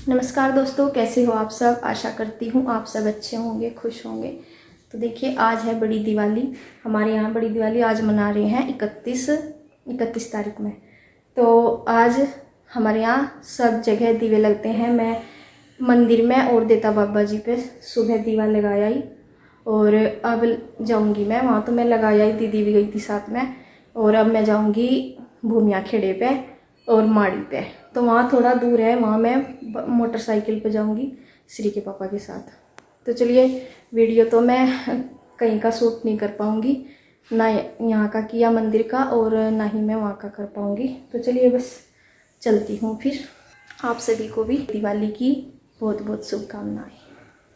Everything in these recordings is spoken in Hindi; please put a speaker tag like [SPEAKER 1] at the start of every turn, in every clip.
[SPEAKER 1] नमस्कार दोस्तों, कैसे हो आप सब। आशा करती हूँ आप सब अच्छे होंगे, खुश होंगे। तो देखिए, आज है बड़ी दिवाली। हमारे यहाँ बड़ी दिवाली आज मना रहे हैं 31 तारीख में। तो आज हमारे यहाँ सब जगह दीवे लगते हैं। मैं मंदिर में और देता बाबा जी पे सुबह दीवा लगाया ही, और अब जाऊंगी मैं वहाँ। तो मैं लगाया ही, दीदी भी गई थी साथ में। और अब मैं जाऊंगी भूमिया खेड़े पे और माड़ी पे। तो वहाँ थोड़ा दूर है, वहाँ मैं मोटरसाइकिल पे जाऊंगी श्री के पापा के साथ। तो चलिए, वीडियो तो मैं कहीं का शूट नहीं कर पाऊँगी, ना यहाँ का किया मंदिर का, और ना ही मैं वहाँ का कर पाऊँगी। तो चलिए बस चलती हूँ फिर। आप सभी को भी दिवाली की बहुत बहुत शुभकामनाएं।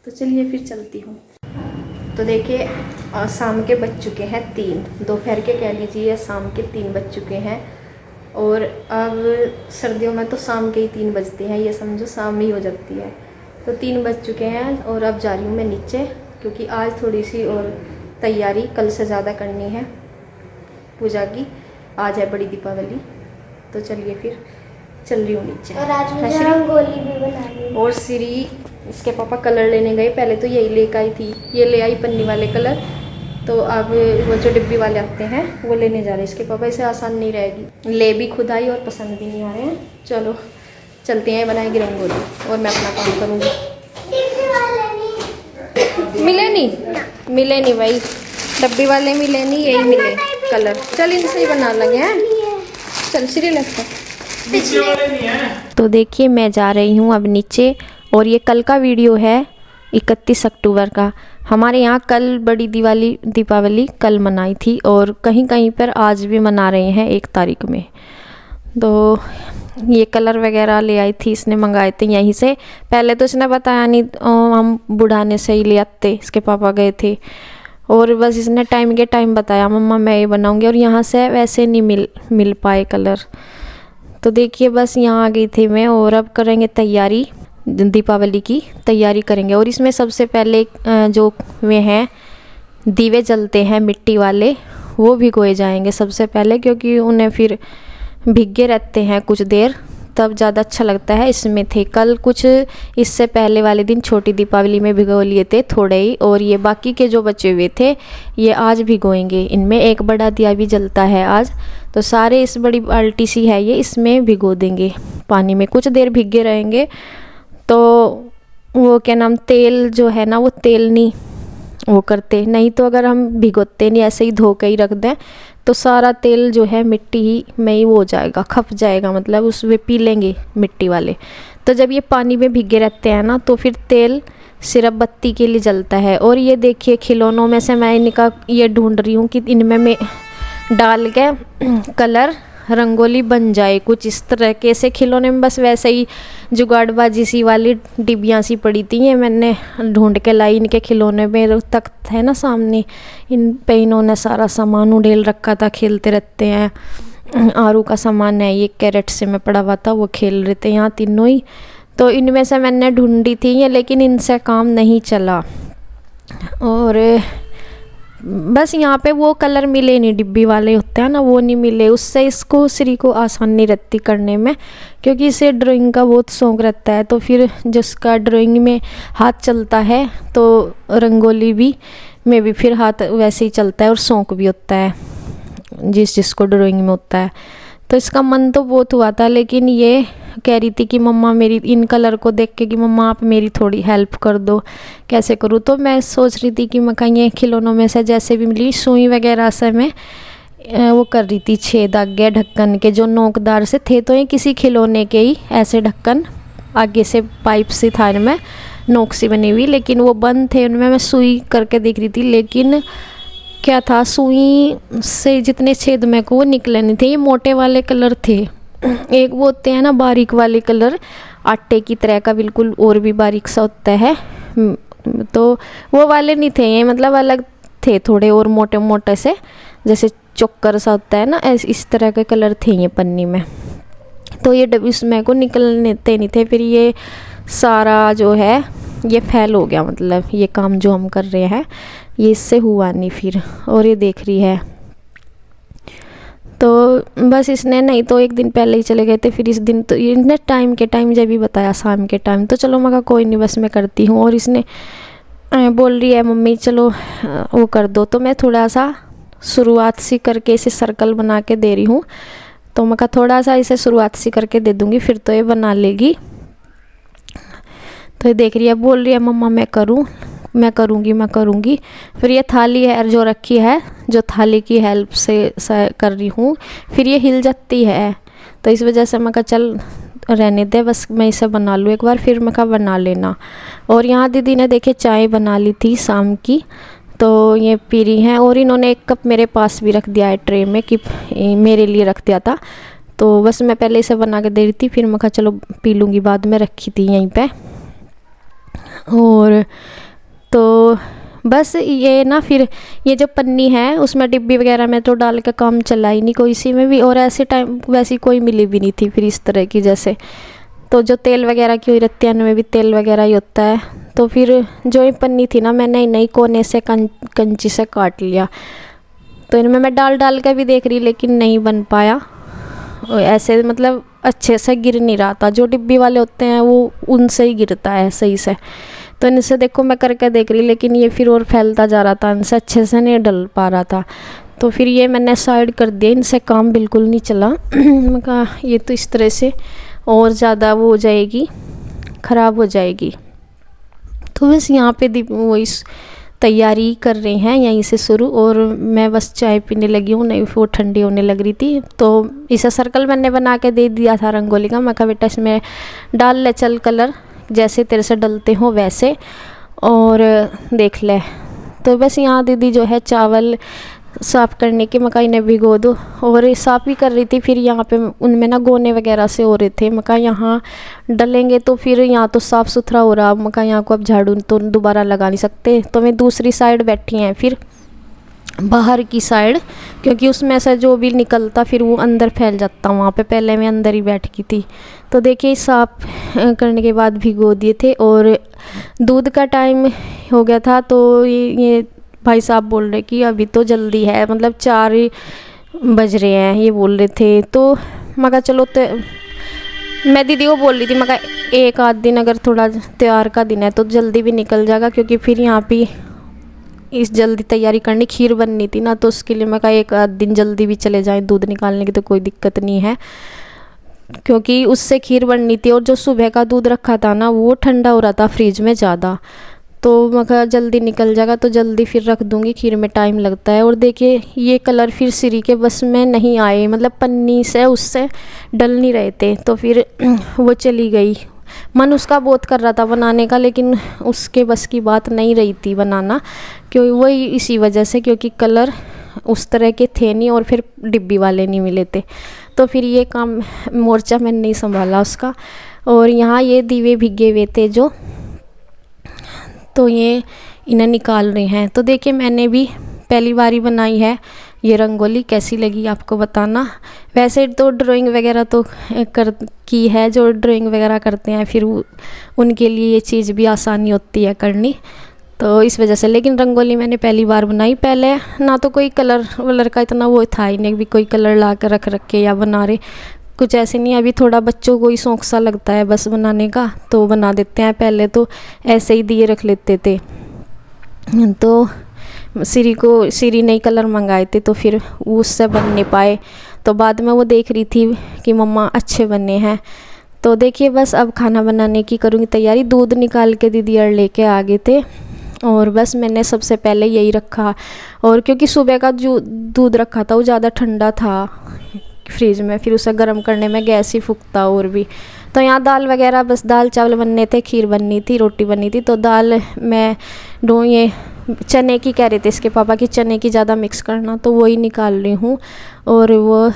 [SPEAKER 1] तो चलिए फिर चलती हूँ। तो देखिए, शाम के बज चुके हैं 3, दोपहर के कह लीजिए, शाम के 3 बज चुके हैं। और अब सर्दियों में तो शाम के ही 3 बजते हैं, ये समझो शाम ही हो जाती है। तो 3 बज चुके हैं और अब जा रही हूँ मैं नीचे, क्योंकि आज थोड़ी सी और तैयारी कल से ज़्यादा करनी है पूजा की। आज है बड़ी दीपावली। तो चलिए फिर चल रही हूँ नीचे।
[SPEAKER 2] और आज मुझे रंगोली भी बनानी है।
[SPEAKER 1] और श्री इसके पापा कलर लेने गए। पहले तो यही लेकर आई थी, ये ले आई पन्नी वाले कलर। तो अब वो जो डिब्बी वाले आते हैं वो लेने जा रहे हैं इसके पापा। इसे आसान नहीं रहेगी, ले भी खुद आई और पसंद भी नहीं आ रहे हैं। चलो चलते हैं, बनाएंगे रंगोली और मैं अपना काम करूँगी। मिले नहीं भाई, डब्बी वाले मिले नहीं, यही मिले कलर। चल इनसे ही बना लेंगे हैं। चल श्री लगता। तो देखिए, मैं जा रही हूँ अब नीचे, और ये कल का वीडियो है 31 अक्टूबर का। हमारे यहाँ कल बड़ी दीपावली कल मनाई थी, और कहीं कहीं पर आज भी मना रहे हैं 1 तारीख में। तो ये कलर वगैरह ले आई थी, इसने मंगाए थे यहीं से। पहले तो इसने बताया नहीं, हम बुढ़ाने से ही ले आते, इसके पापा गए थे। और बस इसने टाइम के टाइम बताया, मम्मा मैं ये बनाऊंगी, और यहाँ से वैसे नहीं मिल पाए कलर। तो देखिए, बस यहाँ आ गई थी मैं, और अब करेंगे तैयारी, दीपावली की तैयारी करेंगे। और इसमें सबसे पहले जो वे हैं दीवे जलते हैं मिट्टी वाले, वो भिगोए जाएंगे सबसे पहले, क्योंकि उन्हें फिर भीगे रहते हैं कुछ देर, तब ज़्यादा अच्छा लगता है। इसमें थे कल कुछ, इससे पहले वाले दिन छोटी दीपावली में भिगो लिए थे थोड़े ही, और ये बाकी के जो बचे हुए थे ये आज भिगोएंगे। इनमें एक बड़ा दिया भी जलता है आज, तो सारे इस बड़ी बाल्टी सी है ये, इसमें भिगो देंगे पानी में, कुछ देर भीगे रहेंगे। तो वो क्या नाम, तेल जो है ना, वो तेल नहीं वो करते नहीं, तो अगर हम भिगोते नहीं, ऐसे ही धो के ही रख दें, तो सारा तेल जो है मिट्टी ही में ही वो हो जाएगा, खप जाएगा, मतलब उसमें पी लेंगे मिट्टी वाले। तो जब ये पानी में भीगे रहते हैं ना, तो फिर तेल सिर्फ बत्ती के लिए जलता है। और ये देखिए, खिलौनों में से मैं इनका ये ढूंढ रही हूँ कि इनमें मैं डाल के कलर रंगोली बन जाए कुछ इस तरह के। ऐसे खिलौने में बस वैसे ही जुगाड़बाजी सी वाली डिब्बियाँ सी पड़ी थी, ये मैंने ढूंढ के लाई। इनके खिलौने में तख्त है ना सामने, इन पे इन्होंने सारा सामान उड़ेल रखा था, खेलते रहते हैं। आरू का सामान है, ये कैरेट से मैं पड़ा हुआ था, वो खेल रहे थे यहाँ तीनों ही। तो इनमें से मैंने ढूंढी थी ये, लेकिन इनसे काम नहीं चला। और बस यहाँ पे वो कलर मिले नहीं, डिब्बी वाले होते हैं ना, वो नहीं मिले। उससे इसको श्री को आसान नहीं रहती करने में, क्योंकि इसे ड्राइंग का बहुत शौक़ रहता है। तो फिर जिसका ड्राइंग में हाथ चलता है, तो रंगोली भी में भी फिर हाथ वैसे ही चलता है, और शौक़ भी होता है जिसको ड्राइंग में होता है। तो इसका मन तो बहुत हुआ था, लेकिन ये कह रही थी कि मम्मा मेरी इन कलर को देख के कि मम्मा आप मेरी थोड़ी हेल्प कर दो, कैसे करूँ। तो मैं सोच रही थी कि मैं कहीं ये खिलौनों में से जैसे भी मिली सुई वगैरह से मैं वो कर रही थी, छेद आगे ढक्कन के जो नोकदार से थे। तो ये किसी खिलौने के ही ऐसे ढक्कन आगे से पाइप से था इनमें नोक सी बनी हुई, लेकिन वो बंद थे। उनमें मैं सुई करके देख रही थी, लेकिन क्या था, सुई से जितने छेद में को वो निकले नहीं थे। ये मोटे वाले कलर थे, एक वो होते हैं ना बारीक वाले कलर, आटे की तरह का बिल्कुल, और भी बारीक सा होता है, तो वो वाले नहीं थे ये, मतलब अलग थे थोड़े और मोटे मोटे से, जैसे चोकर सा होता है ना, इस तरह के कलर थे ये पन्नी में। तो ये इसमें को निकलने नहीं थे। फिर ये सारा जो है ये फैल हो गया, मतलब ये काम जो हम कर रहे हैं ये इससे हुआ नहीं फिर। और ये देख रही है, तो बस इसने नहीं तो एक दिन पहले ही चले गए थे, फिर इस दिन तो इसने टाइम के टाइम जब भी बताया शाम के टाइम, तो चलो मैं कहा कोई नहीं बस मैं करती हूँ। और इसने बोल रही है मम्मी चलो वो कर दो, तो मैं थोड़ा सा शुरुआत सी करके इसे सर्कल बना के दे रही हूँ। तो मैं कहा थोड़ा सा इसे शुरुआत सी करके दे दूँगी फिर तो ये बना लेगी। तो ये देख रही है, बोल रही है मम्मा मैं करूँगी। फिर ये थाली है जो रखी है, जो थाली की हेल्प से कर रही हूँ, फिर ये हिल जाती है। तो इस वजह से मैं कहा चल रहने दे, बस मैं इसे बना लूँ एक बार, फिर मैं कहा बना लेना। और यहाँ दीदी ने देखे चाय बना ली थी शाम की, तो ये पी रही हैं। और इन्होंने एक कप मेरे पास भी रख दिया है ट्रे में कि मेरे लिए रख दिया था, तो बस मैं पहले इसे बना के दे रही थी, फिर मैं कहा चलो पी लूँगी बाद में, रखी थी यहीं पे। और तो बस ये ना फिर ये जो पन्नी है उसमें डिब्बी वगैरह में तो डाल के काम चला ही नहीं कोई सी में भी, और ऐसे टाइम वैसी कोई मिली भी नहीं थी फिर इस तरह की जैसे। तो जो तेल वगैरह की हुई रहती है इनमें भी तेल वगैरह ही होता है। तो फिर जो ये पन्नी थी ना मैंने नई कोने से कंची से काट लिया। तो इनमें मैं डाल के भी देख रही लेकिन नहीं बन पाया ऐसे, मतलब अच्छे से गिर नहीं रहा था। जो डिब्बी वाले होते हैं वो उनसे ही गिरता है सही से। तो इनसे देखो मैं करके देख रही लेकिन ये फिर और फैलता जा रहा था, इनसे अच्छे से नहीं डल पा रहा था। तो फिर ये मैंने साइड कर दिया, इनसे काम बिल्कुल नहीं चला। मैं कहा ये तो इस तरह से और ज़्यादा वो हो जाएगी, ख़राब हो जाएगी। तो बस यहाँ पे वो इस तैयारी कर रहे हैं यहीं से शुरू, और मैं बस चाय पीने लगी हूँ, नहीं वो ठंडी होने लग रही थी। तो इसे सर्कल मैंने बना के दे दिया था रंगोली का, मैं कहा बेटा इसमें डाल ले चल कलर, जैसे तेरे से डलते हो वैसे, और देख ले। तो बस यहाँ दीदी जो है चावल साफ़ करने के मका इन्हें भिगो दो, और साफ़ भी कर रही थी। फिर यहाँ पे उनमें ना गोने वगैरह से हो रहे थे, मका यहाँ डलेंगे तो फिर यहाँ तो साफ़ सुथरा हो रहा, मका यहाँ को अब झाड़ू तो दोबारा लगा नहीं सकते। तो मैं दूसरी साइड बैठी हैं फिर बाहर की साइड, क्योंकि उसमें से जो भी निकलता फिर वो अंदर फैल जाता वहाँ पे, पहले मैं अंदर ही बैठ गई थी। तो देखिए साफ़ करने के बाद भिगो दिए थे, और दूध का टाइम हो गया था। तो ये भाई साहब बोल रहे कि अभी तो जल्दी है, मतलब 4 ही बज रहे हैं ये बोल रहे थे। तो मैं कहा चलो, तो मैं दीदी को बोल रही थी मैं कहा एक आध दिन अगर थोड़ा त्योहार का दिन है तो जल्दी भी निकल जाएगा, क्योंकि फिर यहाँ पे इस जल्दी तैयारी करनी, खीर बननी थी ना, तो उसके लिए मैं कहा एक आध दिन जल्दी भी चले जाएं दूध निकालने की तो कोई दिक्कत नहीं है, क्योंकि उससे खीर बननी थी। और जो सुबह का दूध रखा था ना वो ठंडा हो रहा था फ्रिज में ज़्यादा, तो मैं कहा जल्दी निकल जाएगा तो जल्दी फिर रख दूँगी, खीर में टाइम लगता है। और देखिए ये कलर फिर सिरी के बस में नहीं आए, मतलब पन्नी से उससे डल नहीं रहे थे, तो फिर वो चली गई। मन उसका बहुत कर रहा था बनाने का, लेकिन उसके बस की बात नहीं रही थी बनाना, क्योंकि वही इसी वजह से, क्योंकि कलर उस तरह के थे नहीं और फिर डिब्बी वाले नहीं मिले थे। तो फिर ये काम मोर्चा मैंने नहीं संभाला उसका। और यहाँ ये दीवे भिगे हुए थे जो, तो ये इन्हें निकाल रहे हैं। तो देखिए मैंने भी पहली बार ही बनाई है ये रंगोली, कैसी लगी आपको बताना। वैसे तो ड्राइंग वगैरह तो की है, जो ड्राइंग वगैरह करते हैं फिर उनके लिए ये चीज़ भी आसानी होती है करनी, तो इस वजह से। लेकिन रंगोली मैंने पहली बार बनाई, पहले ना तो कोई कलर वलर का इतना वो था ही नहीं, भी कोई कलर ला कर रख के या बना रहे, कुछ ऐसे नहीं। अभी थोड़ा बच्चों को ही शौक सा लगता है बस बनाने का, तो बना देते हैं। पहले तो ऐसे ही दिए रख लेते थे। तो सिरी नई कलर मंगाए थे, तो फिर उससे बन नहीं पाए, तो बाद में वो देख रही थी कि मम्मा अच्छे बने हैं। तो देखिए बस अब खाना बनाने की करूँगी तैयारी। दूध निकाल के दीदी और लेके आ गए थे, और बस मैंने सबसे पहले यही रखा। और क्योंकि सुबह का जो दूध रखा था वो ज़्यादा ठंडा था फ्रिज में, फिर उसे गर्म करने में गैस ही फूकता और भी। तो यहाँ दाल वगैरह, बस दाल चावल बनने थे, खीर बननी थी, रोटी बननी थी। तो दाल मैं ये चने की कह रहे थे इसके पापा की, चने की ज़्यादा मिक्स करना, तो वही निकाल रही हूँ। और वो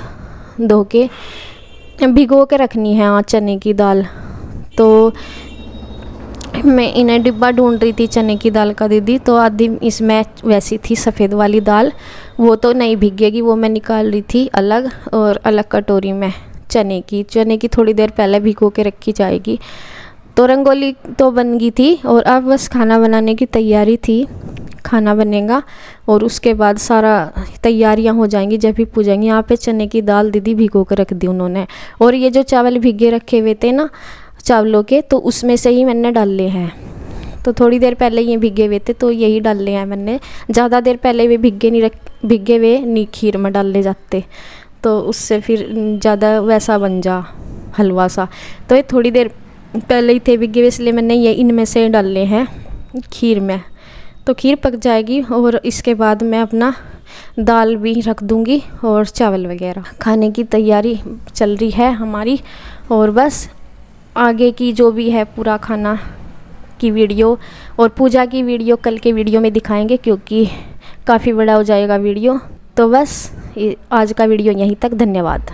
[SPEAKER 1] धो के भिगो के रखनी है चने की दाल। तो मैं इन्हें डिब्बा ढूंढ रही थी चने की दाल का दीदी, तो आधी इसमें वैसी थी सफ़ेद वाली दाल, वो तो नहीं भीगेगी, वो मैं निकाल रही थी अलग, और अलग कटोरी में चने की थोड़ी देर पहले भिगो के रखी जाएगी। तो रंगोली तो बन गई थी, और अब बस खाना बनाने की तैयारी थी। खाना बनेगा और उसके बाद सारा तैयारियां हो जाएंगी जब भी पूजेंगे। यहाँ पे चने की दाल दीदी भिगो कर रख दी उन्होंने, और ये जो चावल भिगे रखे हुए थे ना चावलों के, तो उसमें से ही मैंने डाले हैं। तो थोड़ी देर पहले ये भिगे हुए थे तो यही डाले हैं मैंने, ज़्यादा देर पहले वे भिगे हुए नहीं खीर में डाले जाते, तो उससे फिर ज़्यादा वैसा बन जा हलवा सा। तो ये थोड़ी देर पहले ही थे भिगे हुए, इसलिए मैंने ये इनमें से डाले हैं खीर में। तो खीर पक जाएगी और इसके बाद मैं अपना दाल भी रख दूँगी और चावल वगैरह। खाने की तैयारी चल रही है हमारी, और बस आगे की जो भी है पूरा खाना की वीडियो और पूजा की वीडियो कल के वीडियो में दिखाएंगे, क्योंकि काफ़ी बड़ा हो जाएगा वीडियो। तो बस आज का वीडियो यहीं तक, धन्यवाद।